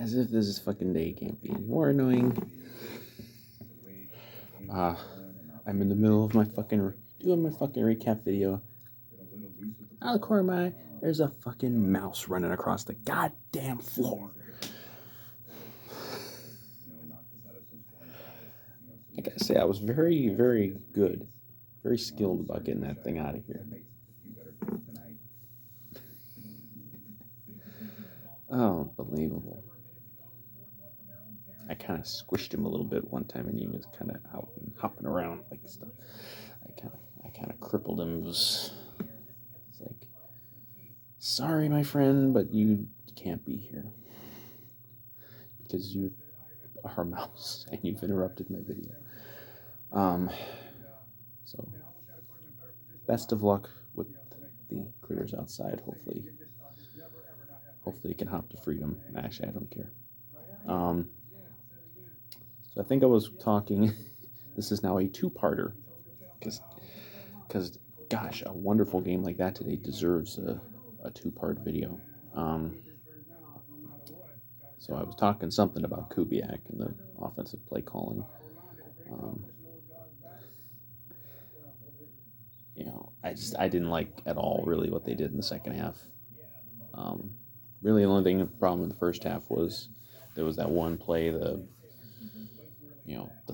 As if this fucking day can't be any more annoying. I'm in the middle of my doing my fucking recap video. Out of the corner of my eye, there's a fucking mouse running across the goddamn floor. I gotta say, I was very, very good, very skilled about getting that thing out of here. Oh, unbelievable. I kind of squished him a little bit one time, and he was kind of out and hopping around like stuff. I kind of crippled him. It's like, sorry, my friend, but you can't be here because you are a mouse and you've interrupted my video. So best of luck with the critters outside. Hopefully it can hop to freedom. Actually, I don't care. So I think I was talking. This is now a two-parter, because gosh, a wonderful game like that today deserves a two-part video. So I was talking something about Kubiak and the offensive play calling. I didn't like at all really what they did in the second half. Really, the only problem in the first half was there was that one play, the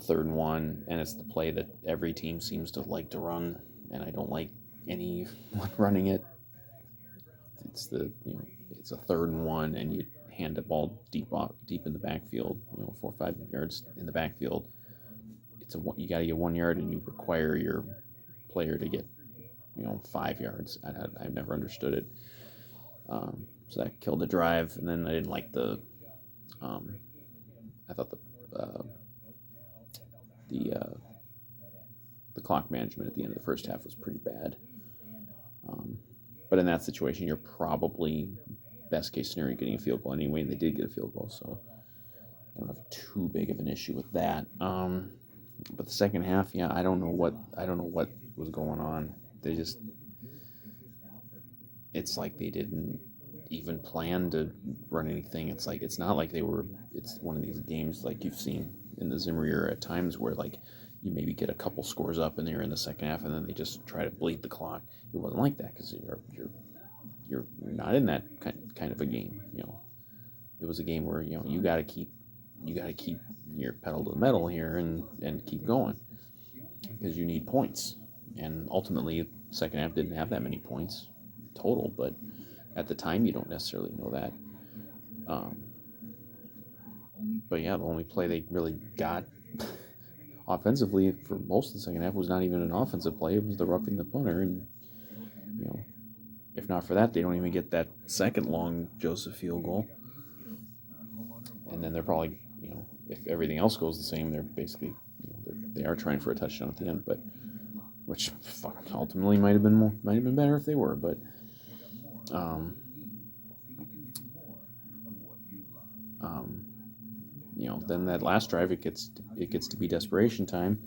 3rd and 1, and it's the play that every team seems to like to run, and I don't like anyone running it. It's it's a 3rd and 1, and you hand the ball deep in the backfield, 4 or 5 yards in the backfield. You got to get 1 yard, and you require your player to get 5 yards. I've never understood it. So that killed the drive, and then I didn't like the. I thought the clock management at the end of the first half was pretty bad. But in that situation, you're probably best case scenario getting a field goal anyway, and they did get a field goal, so I don't have too big of an issue with that. But the second half, I don't know what was going on. It's like they didn't even plan to run anything. It's not like it's one of these games like you've seen in the Zimmer era at times where like you maybe get a couple scores up and they're in the second half and then they just try to bleed the clock. It wasn't like that because you're not in that kind of a game. It was a game where you got to keep your pedal to the metal here and keep going because you need points. And ultimately, second half didn't have that many points total, but at the time you don't necessarily know that. But the only play they really got offensively for most of the second half was not even an offensive play. It was the roughing the punter, and if not for that, they don't even get that second long Joseph field goal. And then they're probably, if everything else goes the same, they're basically, they are trying for a touchdown at the end, but which ultimately might have been better if they were, but then that last drive it gets to be desperation time,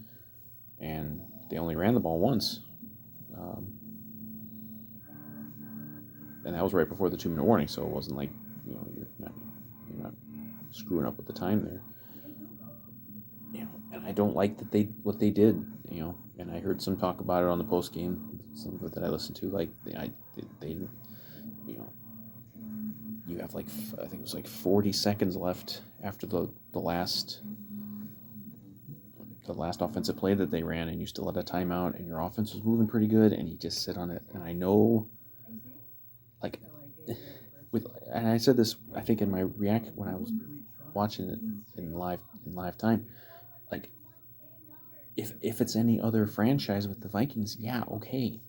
and they only ran the ball once, and that was right before the 2-minute warning, so it wasn't like you're not screwing up with the time there. And I don't like what they did, and I heard some talk about it on the post game, some of it that I listened to, like they you have I think it was 40 seconds left after the last offensive play that they ran, and you still had a timeout, and your offense was moving pretty good, and you just sit on it. And I know, and I said this, I think in my react when I was watching it in live time, if it's any other franchise with the Vikings, okay,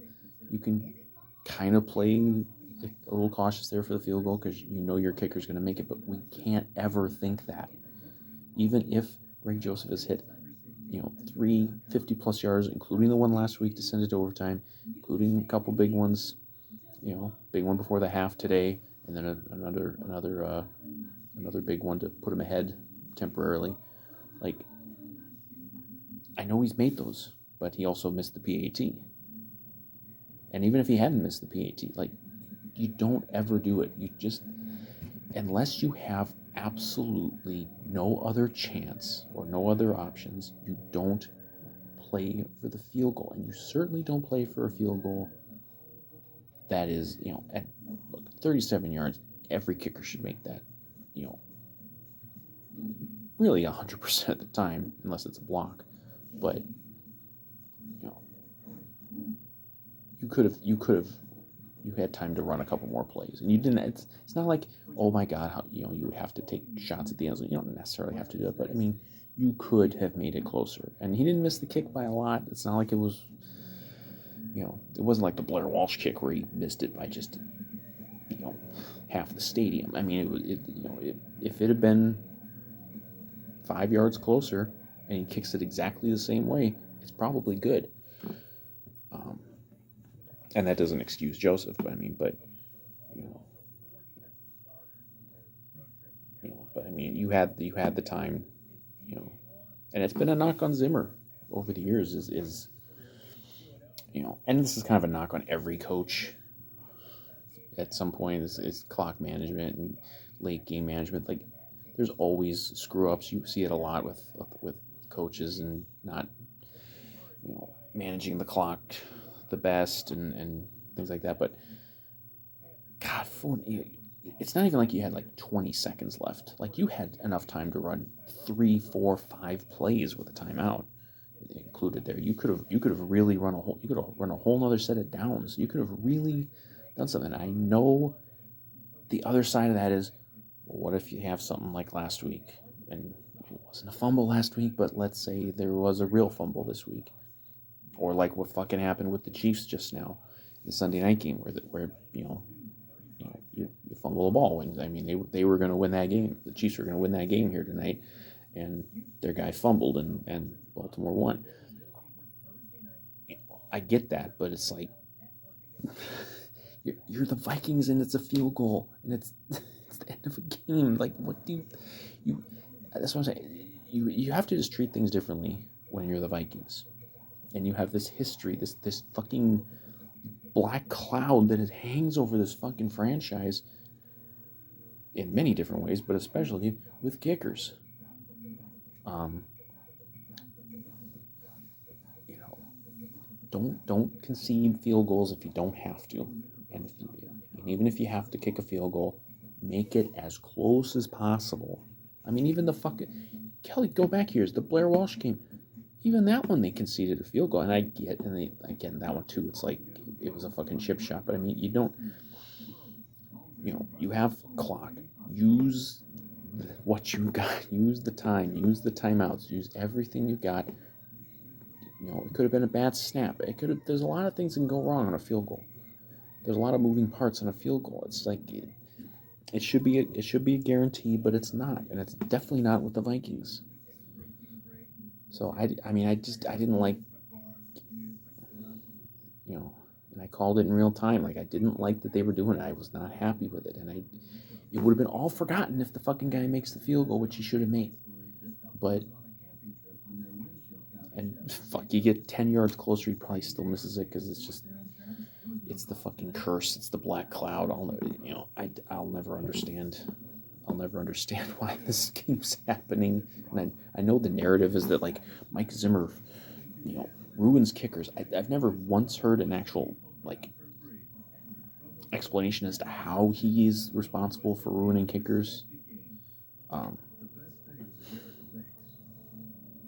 you can kind of play a little cautious there for the field goal because your kicker's going to make it, but we can't ever think that. Even if Greg Joseph has hit 3 50-plus yards, including the one last week to send it to overtime, including a couple big ones, big one before the half today, and then another big one to put him ahead temporarily. I know he's made those, but he also missed the PAT. And even if he hadn't missed the PAT, you don't ever do it. unless you have absolutely no other chance or no other options, you don't play for the field goal. And you certainly don't play for a field goal that is, at look, 37 yards, every kicker should make that, you know, really 100% of the time, unless it's a block. But, you know, you had time to run a couple more plays, and you didn't. It's not like, oh my God, how, you would have to take shots at the end zone. You don't necessarily have to do it, but I mean, you could have made it closer. And he didn't miss the kick by a lot. It's not like it was, it wasn't like the Blair Walsh kick where he missed it by just, you know, half the stadium. I mean, if it had been 5 yards closer and he kicks it exactly the same way, it's probably good. And that doesn't excuse Joseph, but I mean, you know, but I mean, you had the time, and it's been a knock on Zimmer over the years is and this is kind of a knock on every coach at some point is clock management and late game management. Like, there's always screw ups. You see it a lot with coaches and not managing the clock the best and things like that. But God, it's not even like you had like 20 seconds left. Like, you had enough time to run 3, 4, 5 plays with a timeout included there. You could have really run a whole nother set of downs. You could have really done something. I know the other side of that is, well, what if you have something like last week, and it wasn't a fumble last week, but let's say there was a real fumble this week, or like what fucking happened with the Chiefs just now, the Sunday night game, where you fumble a ball, and I mean they were going to win that game. The Chiefs were going to win that game here tonight, and their guy fumbled, and Baltimore won. I get that, but it's like you're the Vikings, and it's a field goal, and it's the end of a game. Like, what do you? That's what I'm saying. You have to just treat things differently when you're the Vikings, and you have this history, this fucking black cloud that it hangs over this fucking franchise in many different ways, but especially with kickers. Um, you know, don't concede field goals if you don't have to, and even if you have to kick a field goal, make it as close as possible. I mean, even the fucking Kelly, go back here. The Blair Walsh game. Even that one, they conceded a field goal, and I get, and again, that one too. It's like it was a fucking chip shot, but I mean, you don't. You have clock. Use what you got. Use the time. Use the timeouts. Use everything you got. It could have been a bad snap. It could have. There's a lot of things that can go wrong on a field goal. There's a lot of moving parts on a field goal. It's like it should be a guarantee, but it's not, and it's definitely not with the Vikings. So I didn't like, and I called it in real time. Like, I didn't like that they were doing it. I was not happy with it, and it would have been all forgotten if the fucking guy makes the field goal, which he should have made. But and fuck, you get 10 yards closer, he probably still misses it because it's the fucking curse. It's the black cloud. I'll never understand. I'll never understand why this keeps happening. And I know the narrative is that, like, Mike Zimmer, ruins kickers. I've never once heard an actual, like, explanation as to how he is responsible for ruining kickers.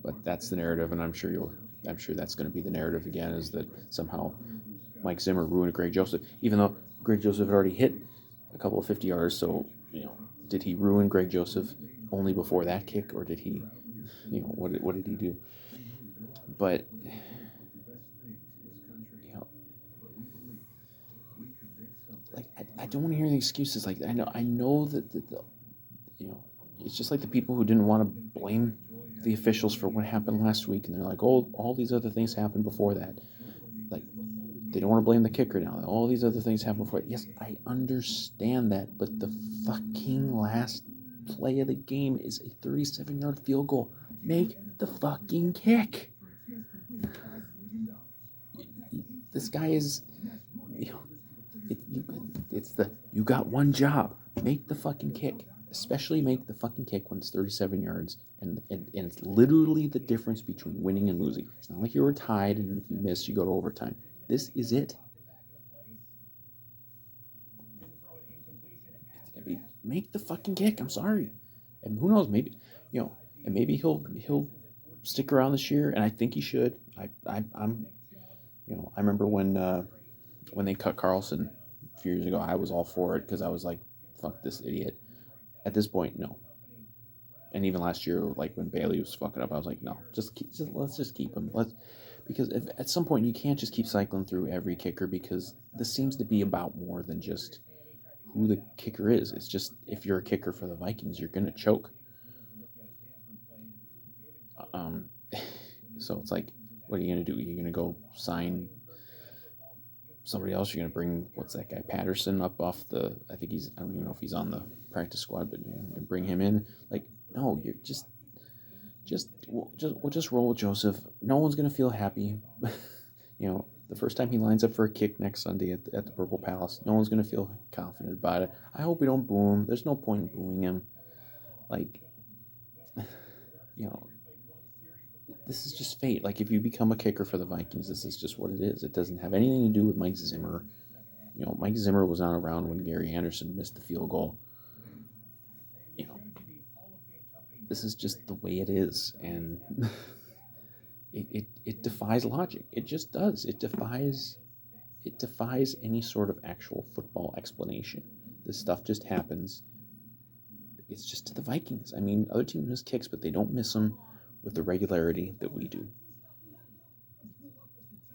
But that's the narrative, and I'm sure that's going to be the narrative again, is that somehow Mike Zimmer ruined Greg Joseph, even though Greg Joseph had already hit a couple of 50-yarders. So, did he ruin Greg Joseph only before that kick, or did he, what did he do? But, like, I don't want to hear the excuses. Like, I know that it's just like the people who didn't want to blame the officials for what happened last week, and they're like, oh, all these other things happened before that. Like, they don't want to blame the kicker now. All these other things happened before. Yes, I understand that, but the fucking last play of the game is a 37-yard field goal. Make the fucking kick. This guy is, it's you got one job. make the fucking kick. Especially make the fucking kick when it's 37 yards, and it's literally the difference between winning and losing. It's not like you were tied, and if you miss, you go to overtime. This is it. I mean, make the fucking kick. I'm sorry. And who knows? Maybe, and maybe he'll stick around this year, and I think he should. I'm I remember when they cut Carlson a few years ago, I was all for it because I was like, fuck this idiot. At this point, no. And even last year, like when Bailey was fucking up, I was like, no, let's just keep him. Because at some point you can't just keep cycling through every kicker because this seems to be about more than just who the kicker is. It's just if you're a kicker for the Vikings, you're gonna choke. Um, so it's like, what are you gonna do? You're gonna go sign somebody else? You're gonna bring what's that guy Patterson up off the? I don't even know if he's on the practice squad, but you're gonna bring him in. Like, no, you're we'll just roll with Joseph. No one's gonna feel happy. The first time he lines up for a kick next Sunday at the Purple Palace, no one's gonna feel confident about it. I hope we don't boo him. There's no point in booing him. Like, you know, this is just fate. Like, if you become a kicker for the Vikings, this is just what it is. It doesn't have anything to do with Mike Zimmer. Mike Zimmer was not around when Gary Anderson missed the field goal. You know, this is just the way it is, and it defies logic. It just does. It defies any sort of actual football explanation. This stuff just happens. It's just to the Vikings. I mean, other teams miss kicks, but they don't miss them with the regularity that we do.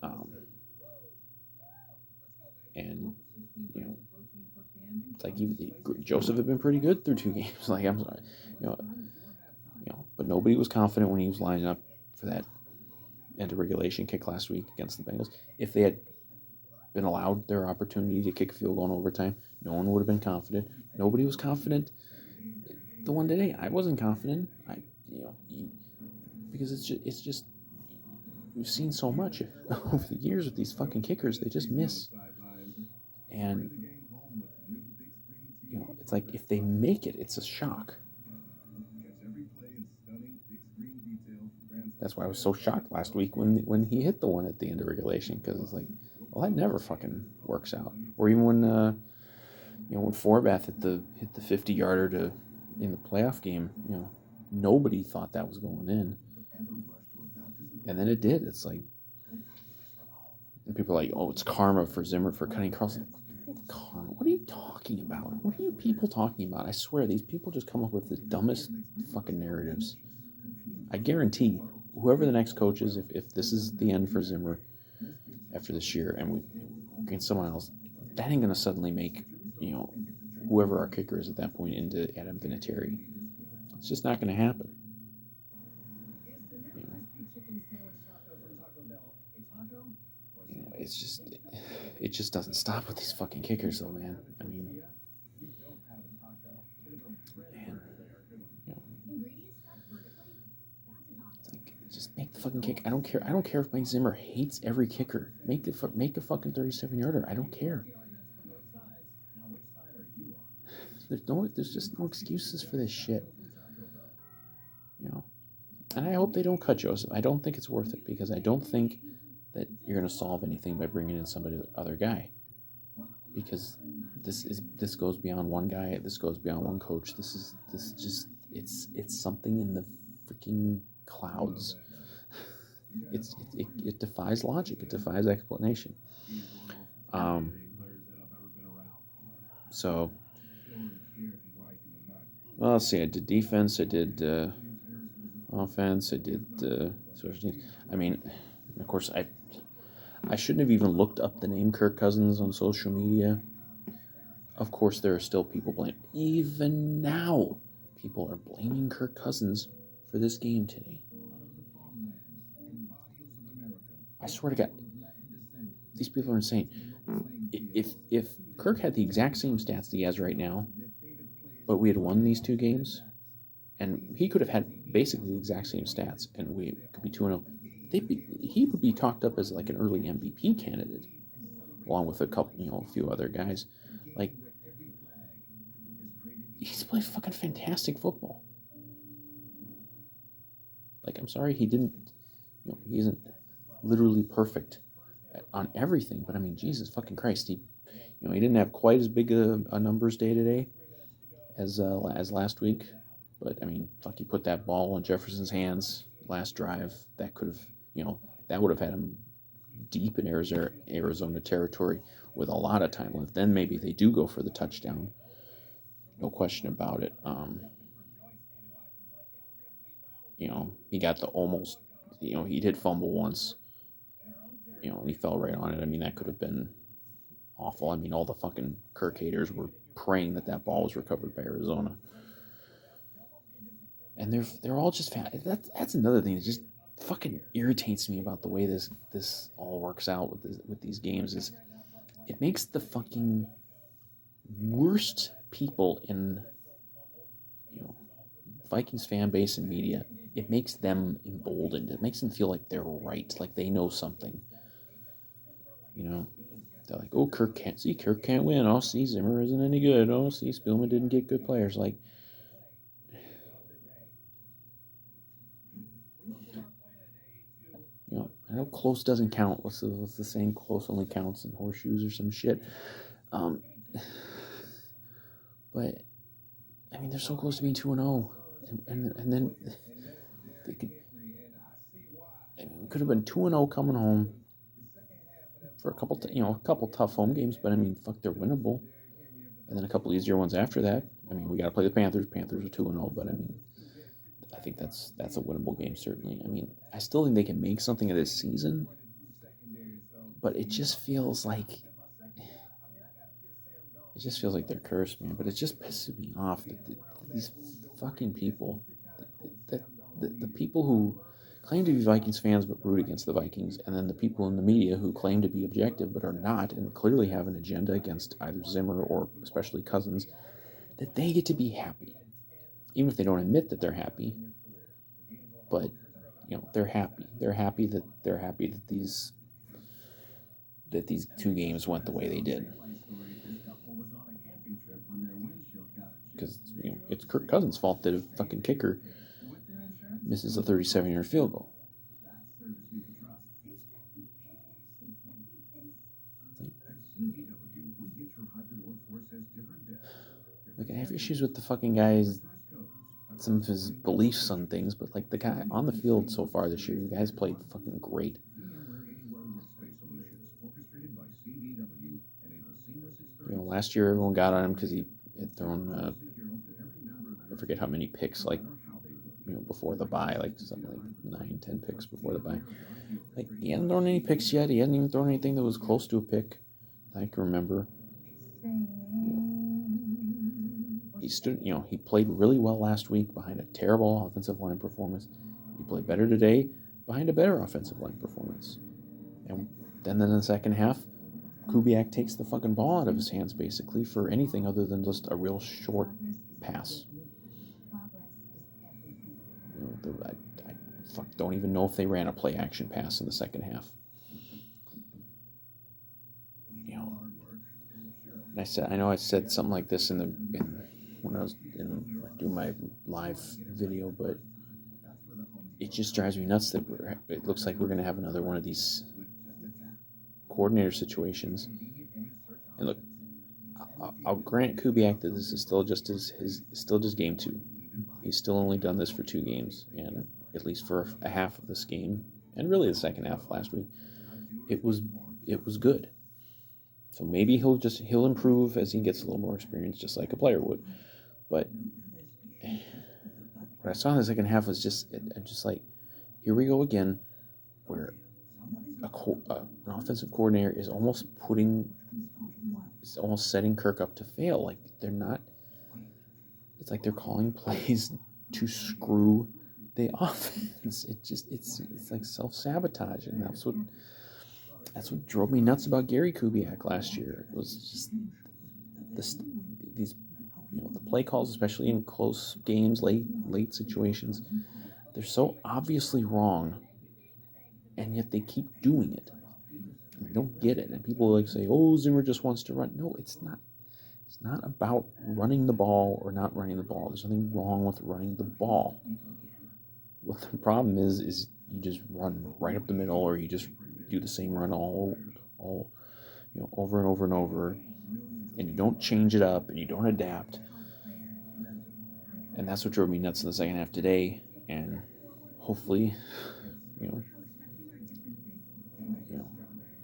Um, and it's like Joseph had been pretty good through 2 games. Like, I'm sorry, you know, but nobody was confident when he was lining up for that end of regulation kick last week against the Bengals. If they had been allowed their opportunity to kick a field goal in overtime, no one would have been confident. Nobody was confident. The one today, I wasn't confident. Because it's just we've seen so much over the years with these fucking kickers. They just miss, and it's like if they make it, it's a shock. That's why I was so shocked last week when he hit the one at the end of regulation, because it's like, well, that never fucking works out. Or even when Forbath hit the 50-yarder to in the playoff game, nobody thought that was going in, and then it did. It's like, and people are like, oh, it's karma for Zimmer for cutting Carlson. Karma? What are you talking about? What are you people talking about? I swear, these people just come up with the dumbest fucking narratives. I guarantee whoever the next coach is, if this is the end for Zimmer after this year and we get someone else, that ain't going to suddenly make, whoever our kicker is at that point into Adam Vinatieri. It's just not going to happen. It just doesn't stop with these fucking kickers, though, man. I mean, man, it's like, just make the fucking kick. I don't care. I don't care if Mike Zimmer hates every kicker. Make a fucking 37-yarder. I don't care. There's just no excuses for this shit. And I hope they don't cut Joseph. I don't think it's worth it, because I don't think that you're going to solve anything by bringing in somebody other guy, because this goes beyond one guy. This goes beyond one coach. It's something in the freaking clouds. It defies logic. It defies explanation. So, well, let's see. I did defense. I did offense. I did special teams. I mean, of course, I shouldn't have even looked up the name Kirk Cousins on social media. Of course, there are still people blaming. Even now, people are blaming Kirk Cousins for this game today. I swear to God, these people are insane. If Kirk had the exact same stats that he has right now, but we had won these 2 games, and he could have had basically the exact same stats, and we could be 2-0, he would be talked up as like an early MVP candidate, along with a few other guys. Like, plays fucking fantastic football. Like, I'm sorry he didn't, he isn't literally perfect on everything, but I mean, Jesus fucking Christ, he didn't have quite as big a numbers day today as last week, but I mean, fuck, he put that ball in Jefferson's hands last drive. That could have, that would have had him deep in Arizona territory with a lot of time left. Then maybe they do go for the touchdown, no question about it. He got the almost, he did fumble once, and he fell right on it. I mean, that could have been awful. I mean, all the fucking Kirk haters were praying that ball was recovered by Arizona, and they're all just fat. That's another thing that just fucking irritates me about the way this all works out with these games is it makes the fucking worst people in you know Vikings fan base and media. It makes them emboldened. It makes them feel like they're right, like they know something. You know, they're like, "Oh, Kirk can't win. Oh, see, Zimmer isn't any good. Oh, see, Spielman didn't get good players." Like, I know close doesn't count. What's the saying? Close only counts in horseshoes or some shit. Um, but I mean, they're so close to being 2-0, and then they could. I mean, we could have been 2-0 coming home for a couple tough home games, but I mean, fuck, they're winnable. And then a couple easier ones after that. I mean, we got to play the Panthers. Panthers are 2-0, but I mean, I think that's a winnable game certainly. I mean, I still think they can make something of this season, but it just feels like they're cursed, man. But it just pisses me off that these fucking people, that the people who claim to be Vikings fans but root against the Vikings, and then the people in the media who claim to be objective but are not, and clearly have an agenda against either Zimmer or especially Cousins, that they get to be happy, even if they don't admit that they're happy. But they're happy. They're happy that these two games went the way they did. Because it's Kirk Cousins' fault that a fucking kicker misses a 37-yard field goal. Like I have issues with the fucking guys, some of his beliefs on things, but like the guy on the field so far this year, the guy's played fucking great. Last year everyone got on him because he had thrown I forget how many picks, like before the bye, like something like 9, 10 picks before the bye. Like he hasn't thrown any picks yet. He hasn't even thrown anything that was close to a pick that I can remember. He played really well last week behind a terrible offensive line performance. He played better today behind a better offensive line performance. And then in the second half, Kubiak takes the fucking ball out of his hands basically for anything other than just a real short pass. I don't even know if they ran a play action pass in the second half. I know I said something like this when I was doing my live video, but it just drives me nuts that it looks like we're going to have another one of these coordinator situations. And look, I'll grant Kubiak that this is still just game 2. He's still only done this for 2 games, and at least for a half of this game, and really the second half last week, it was good. So maybe he'll improve as he gets a little more experience, just like a player would. But what I saw in the second half was just like, here we go again, where an offensive coordinator is almost setting Kirk up to fail. Like they're not. It's like they're calling plays to screw the offense. It's like self-sabotage, and that's what drove me nuts about Gary Kubiak last year. It was just these the play calls, especially in close games, late situations, they're so obviously wrong, and yet they keep doing it. I don't get it. And people like say, "Oh, Zimmer just wants to run." No, it's not. It's not about running the ball or not running the ball. There's nothing wrong with running the ball. What the problem is you just run right up the middle, or you just do the same run all over and over and over, and you don't change it up and you don't adapt. And that's what drove me nuts in the second half today. And hopefully, you know, you know,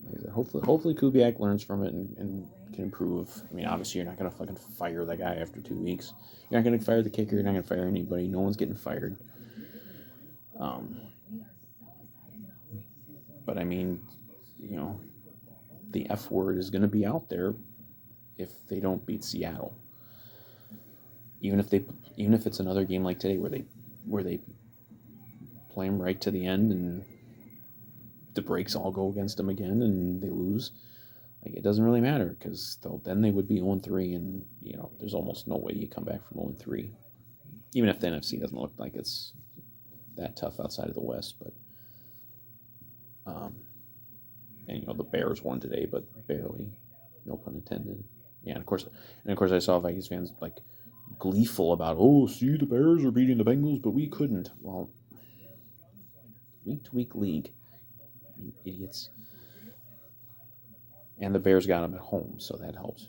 like I said, hopefully Kubiak learns from it and can improve. I mean, obviously, you're not gonna fucking fire that guy after 2 weeks. You're not gonna fire the kicker. You're not gonna fire anybody. No one's getting fired. Um, but I mean, you know, the F word is gonna be out there if they don't beat Seattle. Even if they, even if it's another game like today where they play them right to the end and the breaks all go against them again and they lose. Like, it doesn't really matter because then they would be 0-3, and there's almost no way you come back from 0-3, even if the NFC doesn't look like it's that tough outside of the West. But and the Bears won today, but barely, no pun intended. Yeah, and of course, I saw Vikings fans like gleeful about, oh, see, the Bears are beating the Bengals, but we couldn't. Well, week to week league, you idiots. And the Bears got them at home, so that helps.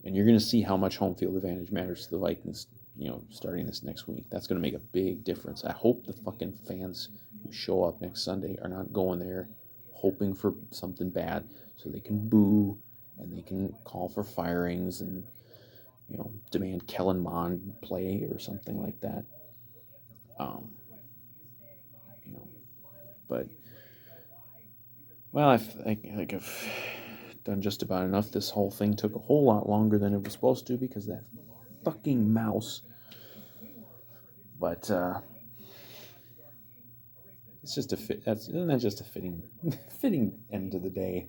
And you're going to see how much home field advantage matters to the Vikings, starting this next week. That's going to make a big difference. I hope the fucking fans who show up next Sunday are not going there hoping for something bad, so they can boo and they can call for firings and demand Kellen Mond play or something like that. Um, you know, but well, I've done just about enough. This whole thing took a whole lot longer than it was supposed to because that fucking mouse. But it's just a fit. Isn't that just a fitting end to the day?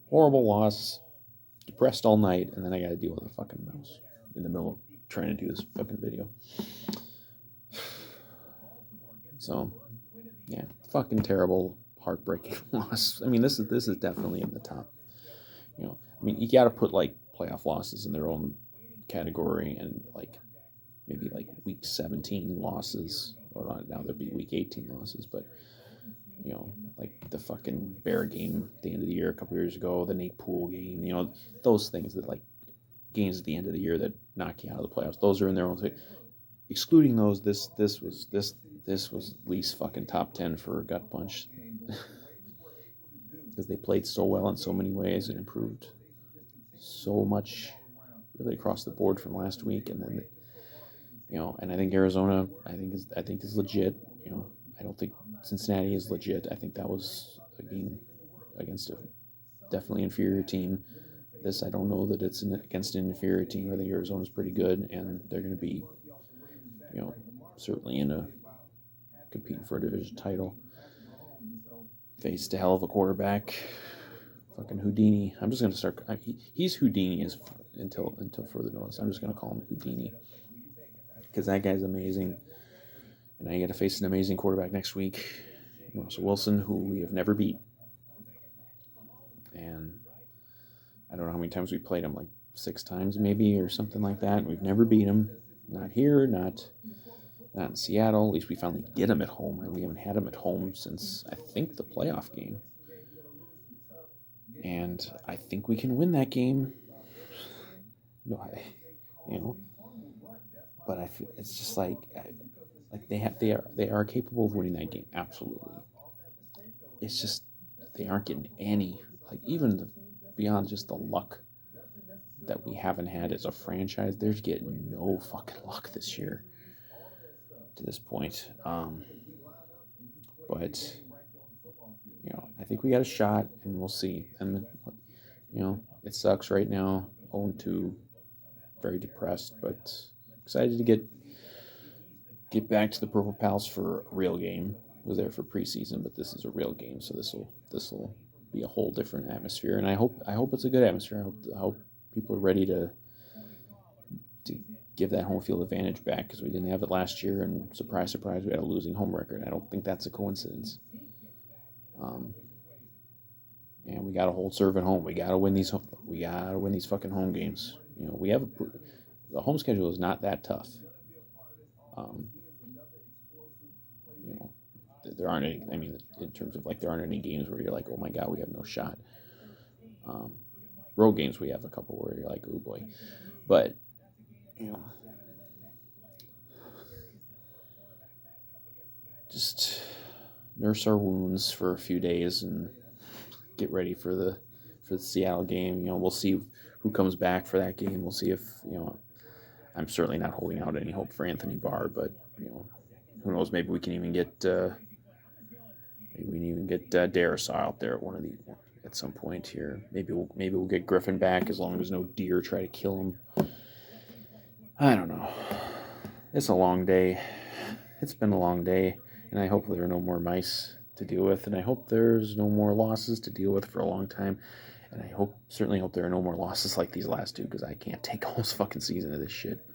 Horrible loss, depressed all night, and then I got to deal with a fucking mouse in the middle of trying to do this fucking video. So, yeah, fucking terrible, heartbreaking loss. I mean, this is definitely in the top. I mean, you got to put like playoff losses in their own category, and like maybe like week 17 losses. Or not, now there'd be week 18 losses, but like the fucking Bear game at the end of the year a couple years ago, the Nate Poole game, those things that like games at the end of the year that knock you out of the playoffs. Those are in their own thing. Excluding those, this was at least fucking top 10 for a gut punch because they played so well in so many ways and improved so much really across the board from last week. And then and I think Arizona I think is legit. I don't think Cincinnati is legit. I think that was a game against a definitely inferior team. This, I don't know that it's against an inferior team. I think Arizona's pretty good, and they're going to be certainly in a competing for a division title. Faced a hell of a quarterback, fucking Houdini. I'm just gonna start. He's Houdini until further notice. I'm just gonna call him Houdini because that guy's amazing. And now you got to face an amazing quarterback next week, Russell Wilson, who we have never beat. And I don't know how many times we played him, like 6 times maybe or something like that. We've never beat him. Not here, not in Seattle. At least we finally get him at home. And we haven't had him at home since, I think, the playoff game. And I think we can win that game. But I feel it's just like they are capable of winning that game. Absolutely. It's just they aren't getting any, like, even beyond just the luck that we haven't had as a franchise. They're getting no fucking luck this year to this point. But I think we got a shot, and we'll see. And it sucks right now. 0-2, very depressed, but excited to get back to the Purple Pals for a real game. Was there for preseason, but this is a real game, so this will be a whole different atmosphere, and I hope it's a good atmosphere. I hope people are ready to give that home field advantage back because we didn't have it last year, and surprise, we had a losing home record. I don't think that's a coincidence. and we got to hold serve at home. We got to win these. We got to win these fucking home games. We have the home schedule is not that tough. Um, you know, there aren't any. I mean, in terms of like, there aren't any games where you're like, oh my god, we have no shot. Um, Road games we have a couple where you're like, oh boy, but you know, just nurse our wounds for a few days and get ready for the Seattle game. We'll see who comes back for that game. We'll see if I'm certainly not holding out any hope for Anthony Barr, but who knows? Maybe we can even get Darrisaw out there at one of these at some point here. Maybe we'll get Griffin back as long as no deer try to kill him. I don't know. It's a long day. It's been a long day, and I hope there are no more mice to deal with, and I hope there's no more losses to deal with for a long time. And I certainly hope there are no more losses like these last two, because I can't take a whole fucking season of this shit.